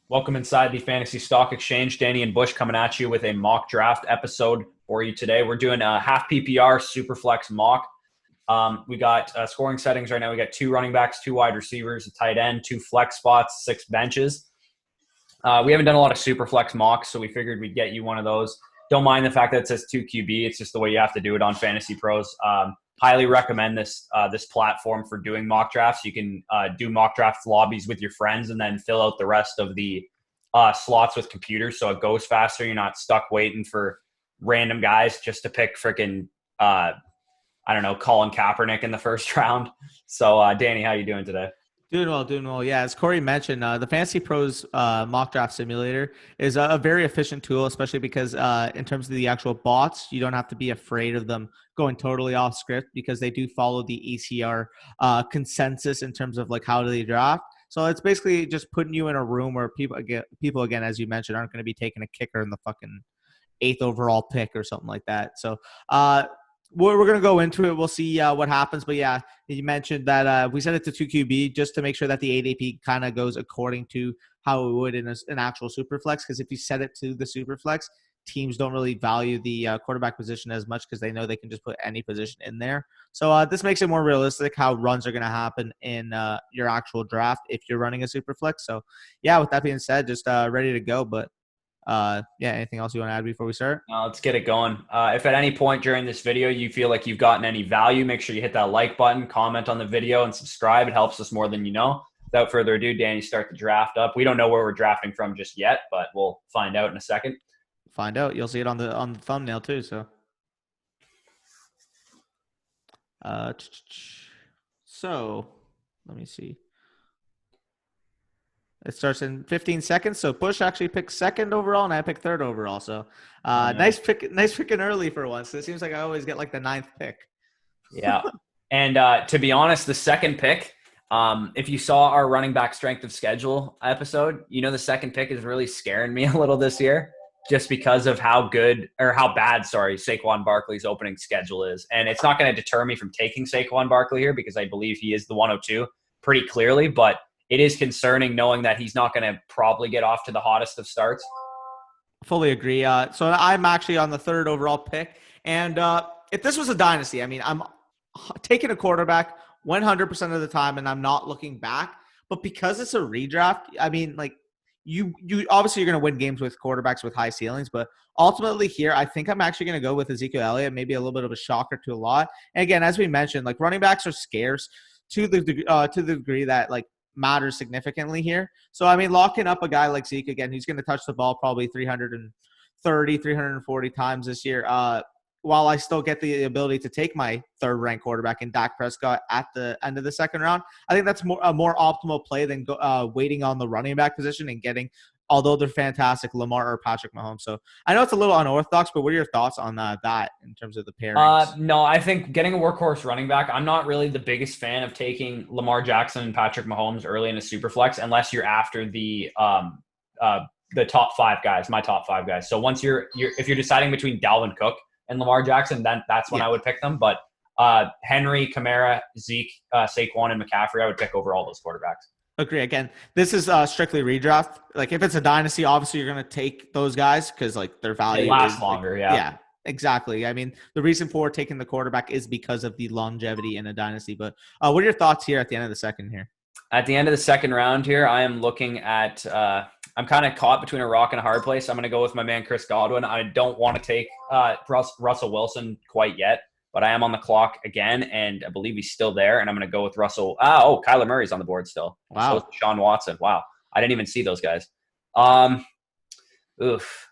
Welcome inside the Fantasy Stock Exchange. Danny and Bush coming at you with a mock draft episode for you today. We're doing a half PPR Superflex mock. We got scoring settings right now. We got 2 running backs, 2 wide receivers, a tight end, 2 flex spots, 6 benches. We haven't done a lot of Superflex mocks, so we figured we'd get you one of those. Don't mind the fact that it says 2 QB. It's just the way you have to do it on Fantasy Pros. Highly recommend this platform for doing mock drafts. You can do mock draft lobbies with your friends and then fill out the rest of the slots with computers so it goes faster. You're not stuck waiting for random guys just to pick freaking, Colin Kaepernick in the first round. So, Danny, how you doing today? Doing well. Yeah, as Corey mentioned, the Fantasy Pros mock draft simulator is a very efficient tool, especially because in terms of the actual bots, you don't have to be afraid of them going totally off script because they do follow the ACR consensus in terms of like how do they draft. So it's basically just putting you in a room where people again, as you mentioned, aren't going to be taking a kicker in the fucking 8th overall pick or something like that. So we're going to go into it. We'll see what happens. But yeah, you mentioned that we set it to 2 QB just to make sure that the ADP kind of goes according to how it would in an actual Superflex. Because if you set it to the Superflex, teams don't really value the quarterback position as much because they know they can just put any position in there. So this makes it more realistic how runs are going to happen in your actual draft if you're running a Superflex. So yeah, with that being said, just ready to go. But anything else you want to add before we start? Let's get it going. If at any point during this video you feel like you've gotten any value, make sure you hit that like button, comment on the video, and subscribe. It helps us more than you know. Without further ado, Danny, start the draft up. We don't know where we're drafting from just yet, but we'll find out in a second. Find out. You'll see it on the thumbnail too. So let me see. It starts in 15 seconds. So Bush actually picked 2nd overall, and I picked 3rd overall. So nice picking early for once. It seems like I always get like the 9th pick. Yeah. And to be honest, the 2nd pick, if you saw our running back strength of schedule episode, the 2nd pick is really scaring me a little this year just because of how bad Saquon Barkley's opening schedule is. And it's not going to deter me from taking Saquon Barkley here because I believe he is the 102 pretty clearly, but it is concerning knowing that he's not going to probably get off to the hottest of starts. Fully agree. So I'm actually on the 3rd overall pick. And if this was a dynasty, I mean, I'm taking a quarterback 100% of the time and I'm not looking back. But because it's a redraft, I mean, like you obviously you're going to win games with quarterbacks with high ceilings. But ultimately here, I think I'm actually going to go with Ezekiel Elliott, maybe a little bit of a shocker to a lot. And again, as we mentioned, like running backs are scarce to the degree that like matters significantly here. So, I mean, locking up a guy like Zeke, again, who's going to touch the ball probably 330, 340 times this year, while I still get the ability to take my 3rd-ranked quarterback in Dak Prescott at the end of the 2nd round, I think that's a more optimal play than waiting on the running back position and getting, although they're fantastic, Lamar or Patrick Mahomes. So I know it's a little unorthodox, but what are your thoughts on that in terms of the pairings? No, I think getting a workhorse running back, I'm not really the biggest fan of taking Lamar Jackson and Patrick Mahomes early in a Superflex unless you're after the top 5 guys, my top 5 guys. So once if you're deciding between Dalvin Cook and Lamar Jackson, then that's when I would pick them. But Henry, Kamara, Zeke, Saquon, and McCaffrey, I would pick over all those quarterbacks. Agree. Again, this is strictly redraft. Like if it's a dynasty, obviously you're going to take those guys because like their value they last longer. Yeah, exactly. I mean, the reason for taking the quarterback is because of the longevity in a dynasty. But what are your thoughts here at the end of the 2nd here? At the end of the 2nd round here, I am looking at I'm kind of caught between a rock and a hard place. I'm going to go with my man, Chris Godwin. I don't want to take Russell Wilson quite yet, but I am on the clock again, and I believe he's still there, and I'm going to go with Russell. Kyler Murray's on the board still. Wow. So Sean Watson. Wow. I didn't even see those guys. Oof.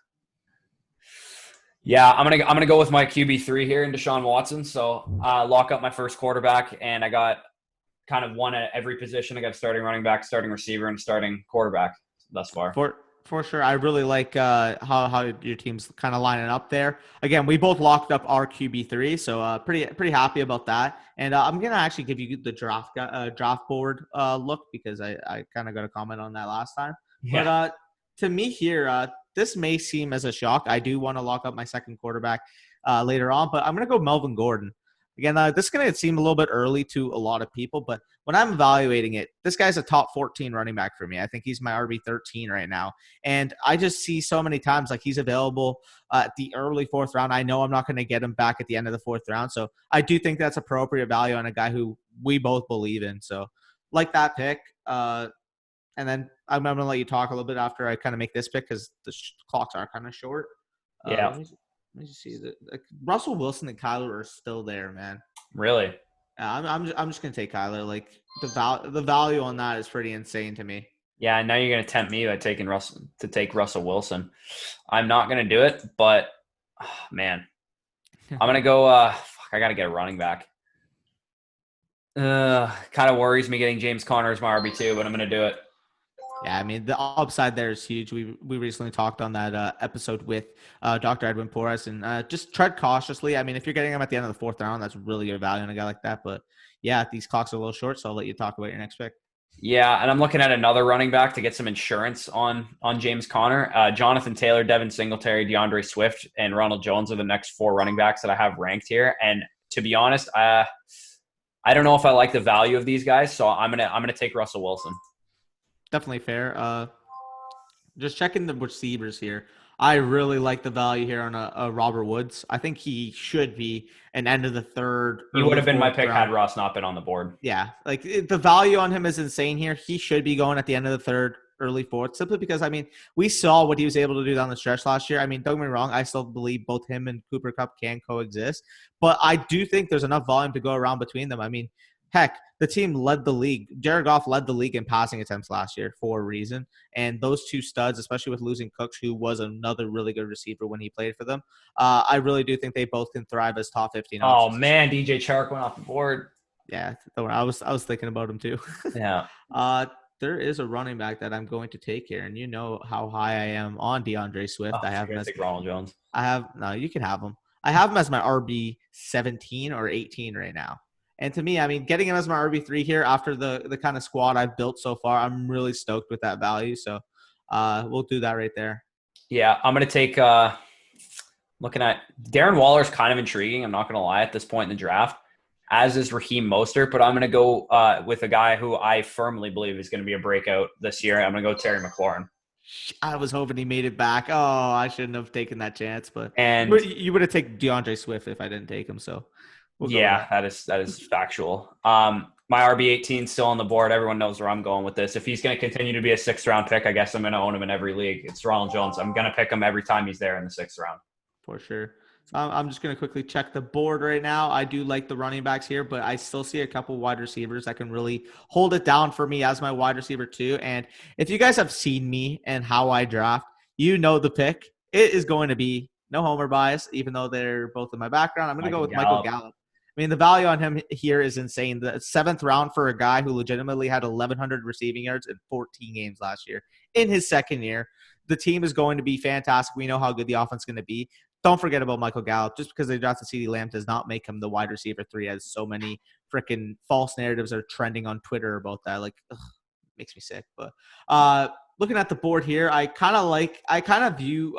Yeah, I'm gonna go with my QB3 here in Deshaun Watson. So lock up my first quarterback, and I got kind of one at every position. I got a starting running back, starting receiver, and starting quarterback thus far. For sure. I really like how your team's kind of lining up there. Again, we both locked up our QB3, so pretty happy about that. And I'm going to actually give you the draft board look because I kind of got a comment on that last time. Yeah. But to me here, this may seem as a shock. I do want to lock up my 2nd quarterback later on, but I'm going to go Melvin Gordon. Again, this is going to seem a little bit early to a lot of people, but when I'm evaluating it, this guy's a top 14 running back for me. I think he's my RB13 right now. And I just see so many times like he's available at the early fourth round. I know I'm not going to get him back at the end of the fourth round. So I do think that's appropriate value on a guy who we both believe in. So like that pick. And then I'm going to let you talk a little bit after I kind of make this pick because the clocks are kind of short. Yeah. Let me just see that Russell Wilson and Kyler are still there, man. Really? I'm just gonna take Kyler. Like the value on that is pretty insane to me. Yeah, now you're gonna tempt me by taking Russell Wilson. I'm not gonna do it, but man, I'm gonna go. I gotta get a running back. Kind of worries me getting James Conner as my RB2, but I'm gonna do it. Yeah, I mean, the upside there is huge. We recently talked on that episode with Dr. Edwin Porras, and just tread cautiously. I mean, if you're getting him at the end of the fourth round, that's really good value on a guy like that. But yeah, these clocks are a little short, so I'll let you talk about your next pick. Yeah, and I'm looking at another running back to get some insurance on James Conner. Jonathan Taylor, Devin Singletary, DeAndre Swift, and Ronald Jones are the next 4 running backs that I have ranked here. And to be honest, I don't know if I like the value of these guys, so I'm gonna take Russell Wilson. Definitely fair. Just checking the receivers here. I really like the value here on a Robert Woods. I think he should be an end of the third. He would have been my pick round. had Ross not been on the board. Yeah, like the value on him is insane here. He should be going at the end of the third, early fourth, simply because, I mean, we saw what he was able to do down the stretch last year. I mean, don't get me wrong, I still believe both him and Cooper Kupp can coexist, but I do think there's enough volume to go around between them. I mean, heck, the team led the league. Jared Goff led the league in passing attempts last year for a reason. And those two studs, especially with losing Cooks, who was another really good receiver when he played for them, I really do think they both can thrive as top 15 options. Oh, man, DJ Chark went off the board. Yeah, I was thinking about him too. Yeah. There is a running back that I'm going to take here, and you know how high I am on DeAndre Swift. I have him as Ronald Jones. You can have him. I have him as my RB 17 or 18 right now. And to me, I mean, getting him as my RB3 here after the kind of squad I've built so far, I'm really stoked with that value. So we'll do that right there. Yeah, I'm going to take looking at Darren Waller's kind of intriguing. I'm not going to lie at this point in the draft, as is Raheem Mostert. But I'm going to go with a guy who I firmly believe is going to be a breakout this year. I'm going to go Terry McLaurin. I was hoping he made it back. Oh, I shouldn't have taken that chance. But you would have taken DeAndre Swift if I didn't take him. So. That is factual. My RB18 still on the board. Everyone knows where I'm going with this. If he's going to continue to be a 6th round pick, I guess I'm going to own him in every league. It's Ronald Jones. I'm going to pick him every time he's there in the 6th round. For sure. I'm just going to quickly check the board right now. I do like the running backs here, but I still see a couple wide receivers that can really hold it down for me as my wide receiver too. And if you guys have seen me and how I draft, you know the pick. It is going to be no homer bias, even though they're both in my background. I'm going to go with Michael Gallup. I mean, the value on him here is insane. The 7th round for a guy who legitimately had 1,100 receiving yards in 14 games last year. In his second year, the team is going to be fantastic. We know how good the offense is going to be. Don't forget about Michael Gallup. Just because they drafted CeeDee Lamb does not make him the wide receiver 3, as so many freaking false narratives are trending on Twitter about that. Like, makes me sick. But looking at the board here, I kind of view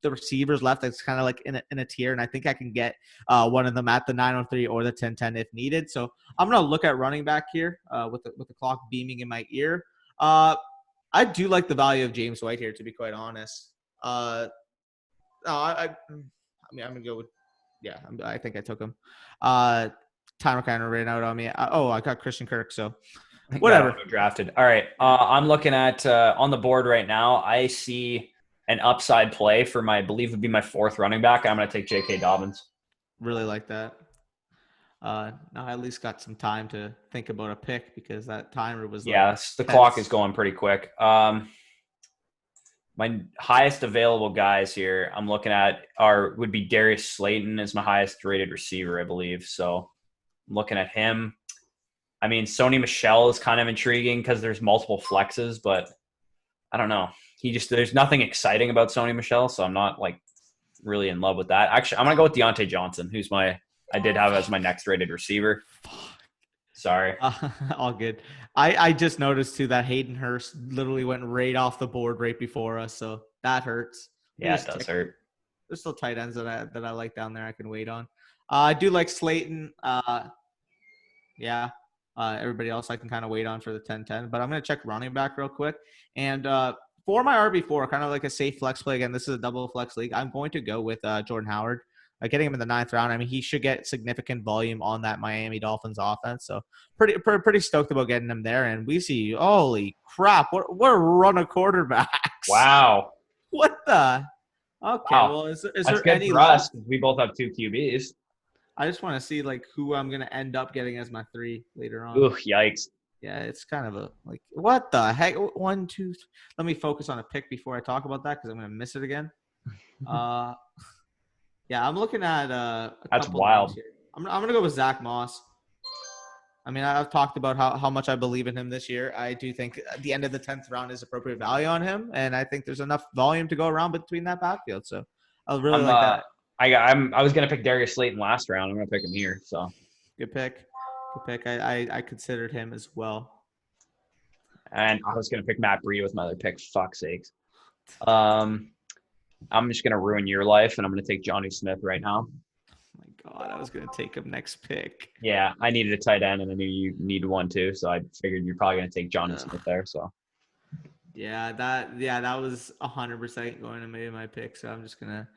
the receivers left that's kind of like in a tier, and I think I can get one of them at the 903 or the 1010 if needed. So I'm gonna look at running back here with the clock beaming in my ear. I do like the value of James White here, to be quite honest. I mean, I'm gonna go with I think I took him. Timer kind of ran out on me. I got Christian Kirk, so whatever. Drafted. All right, I'm looking at on the board right now. I see an upside play for I believe would be my 4th running back. I'm going to take J.K. Dobbins. Really like that. Now I at least got some time to think about a pick because that timer was the clock is going pretty quick. My highest available guys here I'm looking at would be Darius Slayton as my highest rated receiver, I believe. So I'm looking at him. I mean, Sony Michel is kind of intriguing because there's multiple flexes, but I don't know. There's nothing exciting about Sony Michel, so I'm not like really in love with that. Actually, I'm gonna go with Deontay Johnson, who's I did have as my next rated receiver. Sorry. All good. I just noticed too that Hayden Hurst literally went right off the board right before us, so that hurts. Yeah, it does hurt. There's still tight ends that I like down there I can wait on. I do like Slayton. Yeah. Everybody else I can kind of wait on for the 10-10. But I'm going to check running back real quick. And for my RB4, kind of like a safe flex play. Again, this is a double flex league. I'm going to go with Jordan Howard. Getting him in the 9th round. I mean, he should get significant volume on that Miami Dolphins offense. So pretty stoked about getting him there. And we see, holy crap, what a run of quarterbacks. Wow. What the? Okay, Wow. well, is That's there good any for us. We both have 2 QBs. I just want to see like who I'm gonna end up getting as my 3 later on. Ooh, yikes. Yeah, it's kind of a like what the heck? 1, 2. Let me focus on a pick before I talk about that because I'm gonna miss it again. Yeah, I'm looking at That's couple wild. names here. I'm gonna go with Zach Moss. I mean, I've talked about how much I believe in him this year. I do think at the end of the 10th round is appropriate value on him, and I think there's enough volume to go around between that backfield. So I really like that. I was gonna pick Darius Slayton last round. I'm gonna pick him here. So Good pick. Good pick. I considered him as well. And I was gonna pick Matt Bree with my other pick. Fuck's sakes. I'm just gonna ruin your life, and I'm gonna take Johnny Smith right now. Oh my God, I was gonna take him next pick. Yeah, I needed a tight end, and I knew you needed one too, so I figured you're probably gonna take Johnny Smith there. So yeah, that was 100% going to be my pick. So I'm just gonna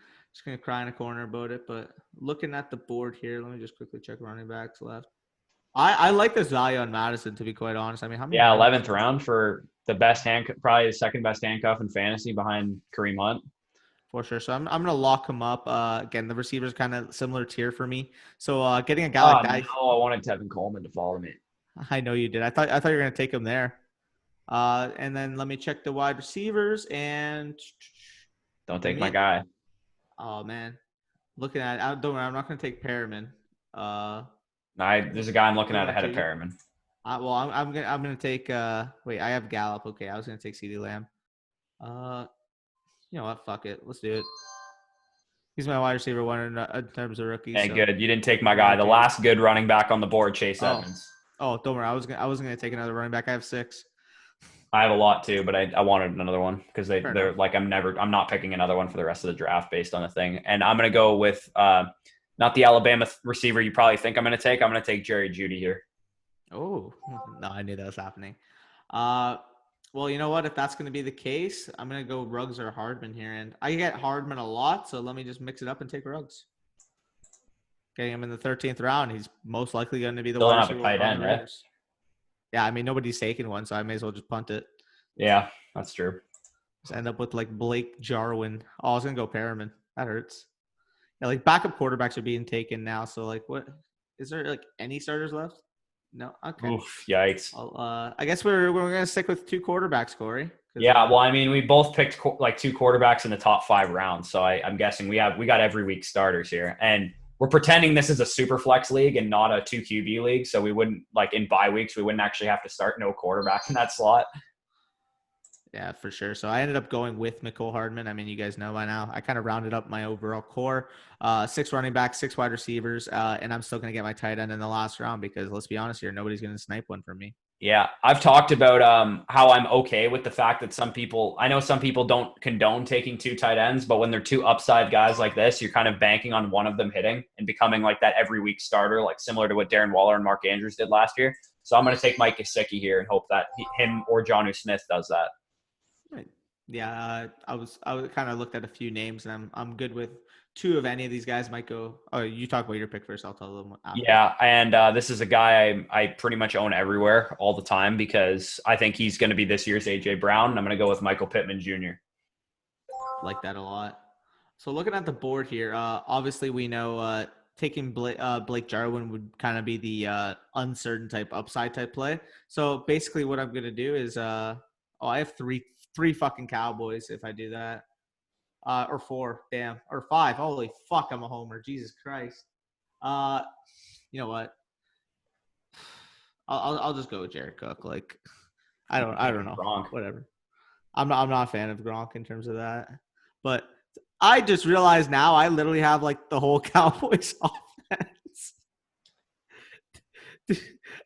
cry in a corner about it. But looking at the board here, let me just quickly check running backs left. I like this value on Madison, to be quite honest. I mean, how many? Yeah, 11th round for the best handcuff, probably the second best handcuff in fantasy behind Kareem Hunt. For sure. So I'm gonna lock him up. Again, the receiver's kind of similar tier for me. So getting a guy like that. No, I wanted Tevin Coleman to follow me. I know you did. I thought you were gonna take him there. And then let me check the wide receivers and don't take my guy. Oh man, looking at don't worry, I'm not gonna take Perriman. There's a guy I'm looking at ahead of Perriman. Well, I'm gonna take. Wait, I have Gallup. Okay, I was gonna take CeeDee Lamb. You know what? Fuck it. Let's do it. He's my wide receiver one in terms of rookies. Hey, so. Good. You didn't take my guy. The last good running back on the board, Chase Edmonds. Oh, don't worry. I wasn't gonna take another running back. I have 6. I have a lot too, but I wanted another one because they're like I'm not picking another one for the rest of the draft based on the thing. And I'm gonna go with not the Alabama receiver you probably think I'm gonna take. I'm gonna take Jerry Jeudy here. Oh no, I knew that was happening. Well, you know what? If that's going to be the case, I'm going to go Ruggs or Hardman here. And I get Hardman a lot, so let me just mix it up and take Ruggs. Getting him in the 13th round, he's most likely going to be the one. Still not a tight end, right? Yeah, I mean, nobody's taking one, so I may as well just punt it. Yeah, that's true. Just end up with, like, Blake Jarwin. Oh, I was going to go Perriman. That hurts. Yeah, like, backup quarterbacks are being taken now, so, like, what? Is there, like, any starters left? No. Okay. Oof, yikes. Well, I guess we're going to stick with 2 quarterbacks, Corey. Yeah, well, I mean, we both picked like 2 quarterbacks in the top 5 rounds, so I'm guessing we got every week starters here, and we're pretending this is a super flex league and not a 2 QB league, so we wouldn't like in bye weeks we wouldn't actually have to start no quarterback in that slot. Yeah, for sure. So I ended up going with Mecole Hardman. I mean, you guys know by now. I kind of rounded up my overall core. 6 running backs, 6 wide receivers, and I'm still going to get my tight end in the last round because let's be honest here, nobody's going to snipe one from me. Yeah, I've talked about how I'm okay with the fact that I know some people don't condone taking 2 tight ends, but when they're 2 upside guys like this, you're kind of banking on one of them hitting and becoming like that every week starter, like similar to what Darren Waller and Mark Andrews did last year. So I'm going to take Mike Gesicki here and hope that him or Jonnu Smith does that. Yeah, I kind of looked at a few names, and I'm good with 2 of any of these guys might go. Oh, you talk about your pick first. I'll tell them. Yeah, and this is a guy I pretty much own everywhere all the time because I think he's going to be this year's A.J. Brown, and I'm going to go with Michael Pittman Jr. Like that a lot. So looking at the board here, obviously we know taking Blake Jarwin would kind of be the uncertain type upside type play. So basically what I'm going to do is I have three fucking Cowboys if I do that. Or 4, damn. Or 5. Holy fuck, I'm a homer. Jesus Christ. You know what? I'll just go with Jared Cook. Like, I don't know. Gronk. Whatever. I'm not a fan of Gronk in terms of that. But I just realized now I literally have like the whole Cowboys offense.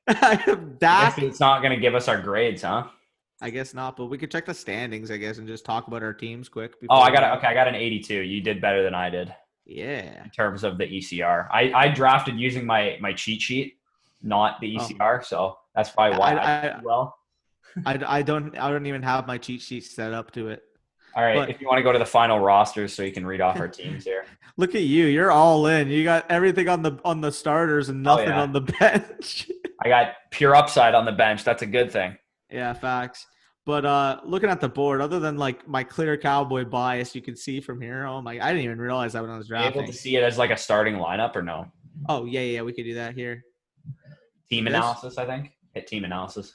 I have Dak. I guess it's not going to give us our grades, huh? I guess not, but we could check the standings, I guess, and just talk about our teams quick. I got an 82. You did better than I did. Yeah. in terms of the ECR. I drafted using my cheat sheet, not the ECR, so that's probably why I did well. I don't even have my cheat sheet set up to it. All right, But if you want to go to the final rosters so you can read off our teams here. look at you. You're all in. You got everything on the starters and nothing on the bench. I got pure upside on the bench. That's a good thing. Yeah, facts. But looking at the board, other than like my clear Cowboy bias, you can see from here. Oh my! I didn't even realize that when I was drafting. Able to see it as like a starting lineup or no? Oh yeah, we could do that here. Team analysis, I think. Hit team analysis.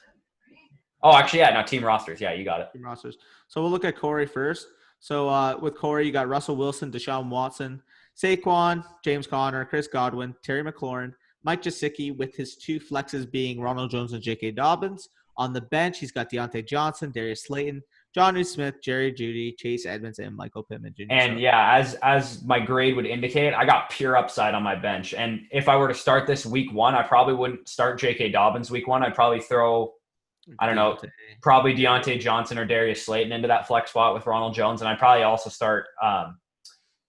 Oh, actually, yeah, no, team rosters. Yeah, you got it. Team rosters. So we'll look at Corey first. So with Corey, you got Russell Wilson, Deshaun Watson, Saquon, James Conner, Chris Godwin, Terry McLaurin, Mike Gesicki, with his two flexes being Ronald Jones and J.K. Dobbins. On the bench, he's got Deontay Johnson, Darius Slayton, Jonnu Smith, Jerry Jeudy, Chase Edmonds, and Michael Pittman Jr. And yeah, as my grade would indicate, I got pure upside on my bench. And if I were to start this week 1, I probably wouldn't start J.K. Dobbins week 1. I'd probably throw, I don't know, probably Deontay Johnson or Darius Slayton into that flex spot with Ronald Jones. And I'd probably also start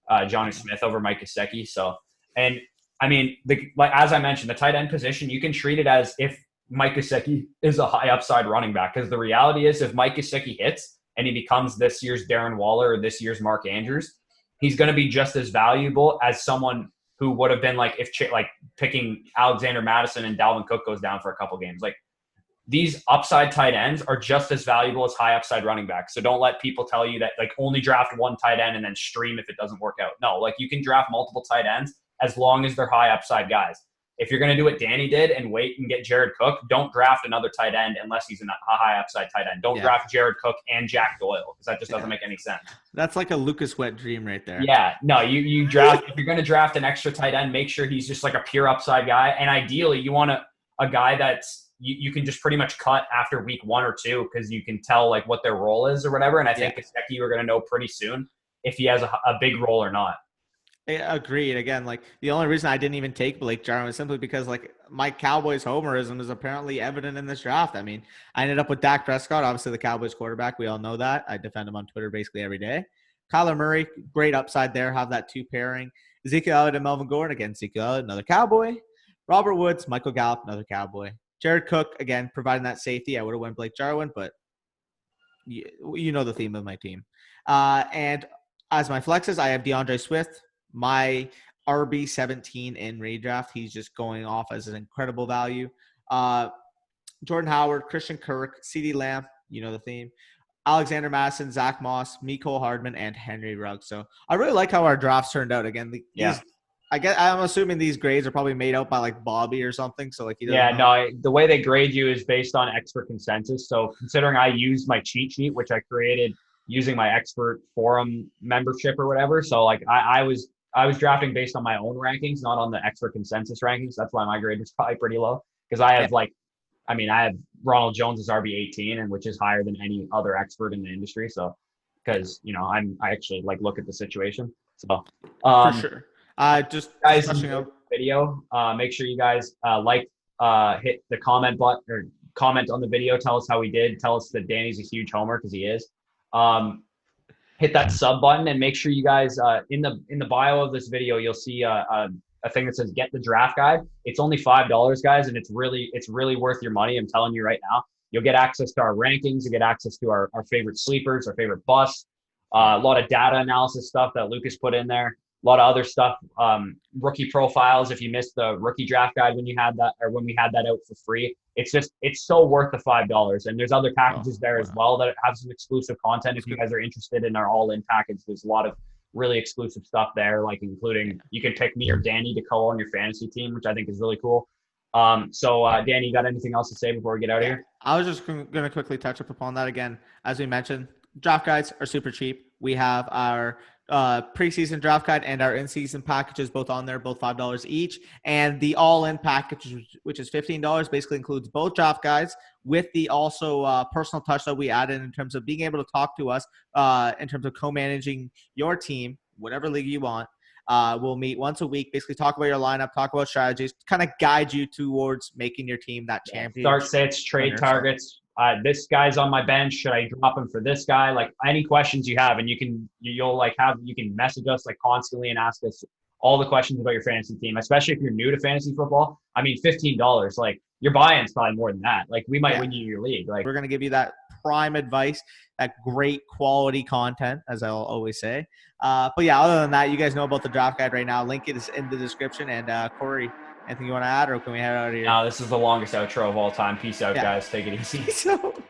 Jonnu Smith over Mike Gesicki. So, and I mean, as I mentioned, the tight end position, you can treat it as if Mike Gesicki is a high upside running back, because the reality is if Mike Gesicki hits and he becomes this year's Darren Waller or this year's Mark Andrews, he's going to be just as valuable as someone who would have been like if picking Alexander Madison and Dalvin Cook goes down for a couple games. Like, these upside tight ends are just as valuable as high upside running backs. So don't let people tell you that like only draft one tight end and then stream if it doesn't work out. No, like you can draft multiple tight ends as long as they're high upside guys. If you're going to do what Danny did and wait and get Jared Cook, don't draft another tight end unless he's a high upside tight end. Don't draft Jared Cook and Jack Doyle, because that just doesn't make any sense. That's like a Lucas Wet dream right there. Yeah, no, you draft, if you're going to draft an extra tight end, make sure he's just like a pure upside guy. And ideally you want a guy that's, you can just pretty much cut after week 1 or 2, because you can tell like what their role is or whatever. And I think Gesicki, we're going to know pretty soon if he has a big role or not. Agreed. Again, like the only reason I didn't even take Blake Jarwin was simply because like my Cowboys homerism is apparently evident in this draft. I mean, I ended up with Dak Prescott, obviously the Cowboys quarterback. We all know that. I defend him on Twitter basically every day. Kyler Murray, great upside there. Have that 2 pairing. Ezekiel Elliott and Melvin Gordon. Again, Ezekiel Elliott, another Cowboy. Robert Woods, Michael Gallup, another Cowboy. Jared Cook, again, providing that safety. I would have went Blake Jarwin, but you know the theme of my team. And as my flexes, I have DeAndre Swift, my RB17 in redraft. He's just going off as an incredible value. Jordan Howard, Christian Kirk, CeeDee Lamb, you know the theme. Alexander Madison, Zach Moss, Mecole Hardman, and Henry Ruggs. So I really like how our drafts turned out. Again, I'm assuming these grades are probably made out by like Bobby or something. So like, the way they grade you is based on expert consensus. So considering I used my cheat sheet, which I created using my expert forum membership or whatever. So like I was drafting based on my own rankings, not on the expert consensus rankings. That's why my grade was probably pretty low, because I have I have Ronald Jones as RB18, and which is higher than any other expert in the industry. So because I actually like look at the situation. So for sure. Just guys, video. Make sure you guys hit the comment button or comment on the video. Tell us how we did. Tell us that Danny's a huge homer, because he is. Hit that sub button, and make sure you guys in the bio of this video you'll see a thing that says get the draft guide. It's only $5, guys, and it's really worth your money. I'm telling you right now. You'll get access to our rankings. You get access to our favorite sleepers, our favorite busts, a lot of data analysis stuff that Lucas put in there. A lot of other stuff, rookie profiles. If you missed the rookie draft guide when we had that out for free, it's so worth the $5. And there's other packages there as well that have some exclusive content. If you guys are interested in our all-in package, there's a lot of really exclusive stuff there, like including you can pick me or Danny to co-own your fantasy team, which I think is really cool. So Danny, you got anything else to say before we get out of here? I was just going to quickly touch up upon that again. As we mentioned, draft guides are super cheap. We have our preseason draft guide and our in-season packages both on there, both $5 each. And the all-in package, which is $15, basically includes both draft guides with the also personal touch that we added in terms of being able to talk to us in terms of co-managing your team, whatever league you want. We'll meet once a week, basically talk about your lineup, talk about strategies, kind of guide you towards making your team that champion. Start sits, trade targets, this guy's on my bench. Should I drop him for this guy? Like any questions you have, and you can message us like constantly and ask us all the questions about your fantasy team, especially if you're new to fantasy football. I mean, $15, like your buy-in's probably more than that. Like we might win you your league. Like we're going to give you that prime advice, that great quality content, as I'll always say. But yeah, other than that, you guys know about the draft guide right now. Link is in the description. And Corey, anything you want to add, or can we head out of here? No, this is the longest outro of all time. Peace out, guys. Take it easy. Peace out.